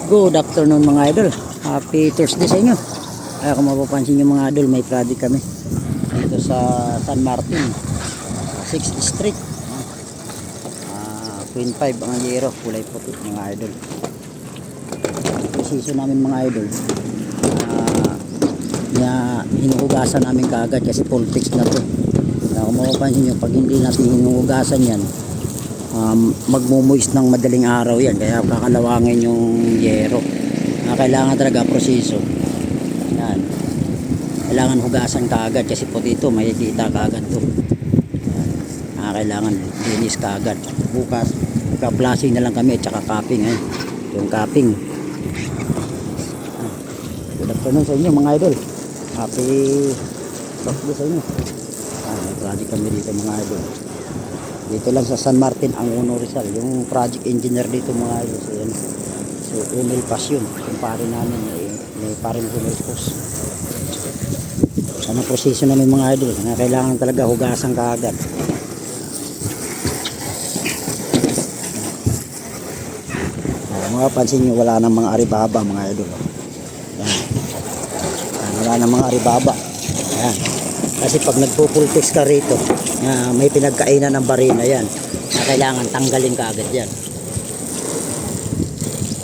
Good afternoon mga idol. Happy Thursday sa inyo. Ay, kung mapapansin nyo mga idol, may project kami dito sa San Martin 6th Street. Queen 5 ang yero, kulay puti mga idol. Precision namin mga idol. Hinuhugasan namin kaagad kasi full fix na to. Kung mapapansin nyo, pag hindi natin hinuhugasan yan, magmumuis ng madaling araw yan, kaya kakalawangin yung yero. Kailangan talaga proseso yan, kailangan hugasan kaagad kasi puti ito, makikita kaagad to. Kailangan linis kaagad. Bukas ka-flashing na lang kami at saka capping. Yung capping. Good afternoon sa inyo mga idol. Happy Thursday sa inyo. May project kami dito mga idol. Dito lang sa San Martin ang Uno Rizal. Yung project engineer dito mga idol, so Emil Pasyon, yung pare namin, may pare na Humelpos. Ano proseso namin mga idol na kailangan talaga hugasan kaagad. Mga pansin nyo, wala nang mga aribaba mga idol. Yan. Wala nang mga aribaba. Yan. Kasi pag nagpo-full-fix ka rito, may pinagkainan ng barina yan, na kailangan tanggalin ka agad yan.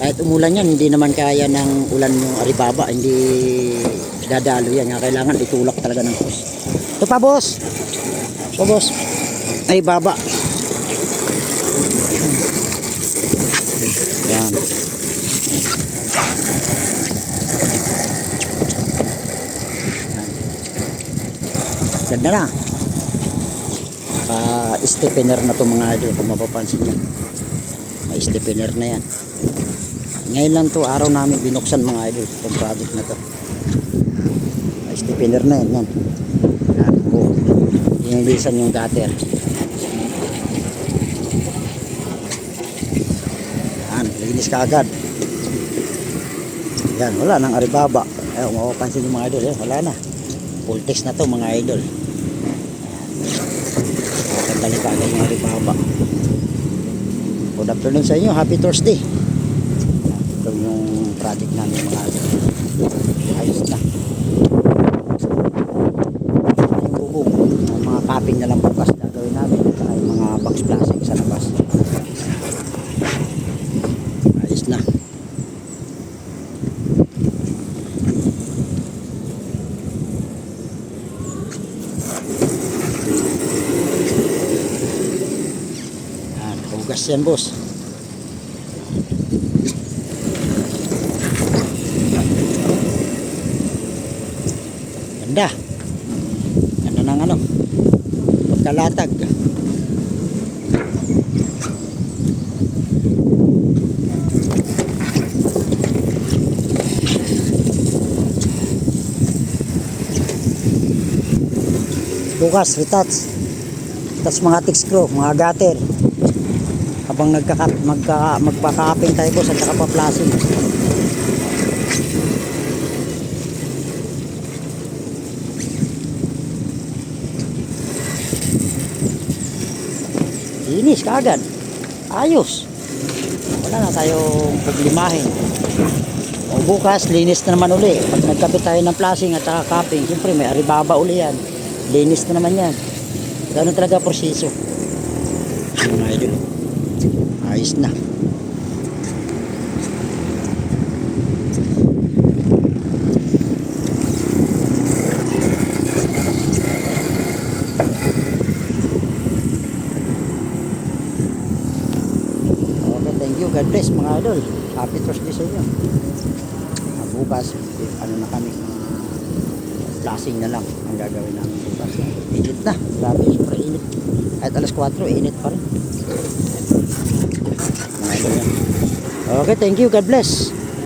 Kahit umulan yan, hindi naman kaya ng ulan yung aribaba, hindi dadalo yan. Kailangan itulak talaga ng hose. Ito pa boss. Ito boss. Ay baba. Yan. Ganda na. Stiffener na to mga idol, kung mapapansin nyo. May stiffener na yan. Ngayon lang to araw namin binuksan mga idol itong project na to. May stiffener na yan. Yan. Yung lisan yung gutter. Yan, linis ka agad. Yan, wala nang aribaba. Kung mapapansin nyo mga idol, wala na. Full text na to mga idol. Tanggalin ka agad yung aribaba. Good afternoon sa inyo. Happy Thursday. Ito yung project namin mga idol. Ayos na. Yung bubong, mga capping na lang bukas gagawin namin. Ay mga box plastic sa labas. Ayos na. Hugas yan boss. Ganda. Ganda ng ano, pagkalatag. Bukas retouch mga tick screw, mga gutter habang magpaka-capping tayo boss at saka pa-flashing. Linis kaagad, ayos, wala na tayong problemahin. O bukas linis na naman uli pag nagkapit tayo ng flashing at saka capping. Siyempre may aribaba uli yan, linis na naman yan. Ganoon talaga proseso mga idol. Ayos na. Okay, thank you. God bless mga idol. Happy Thursday sa inyo. Bukas, ano na kami, flashing na lang ang gagawin namin bukas. Init na. Grabe, super init. Kahit alas 4, init pa rin. Okay, thank you. God bless.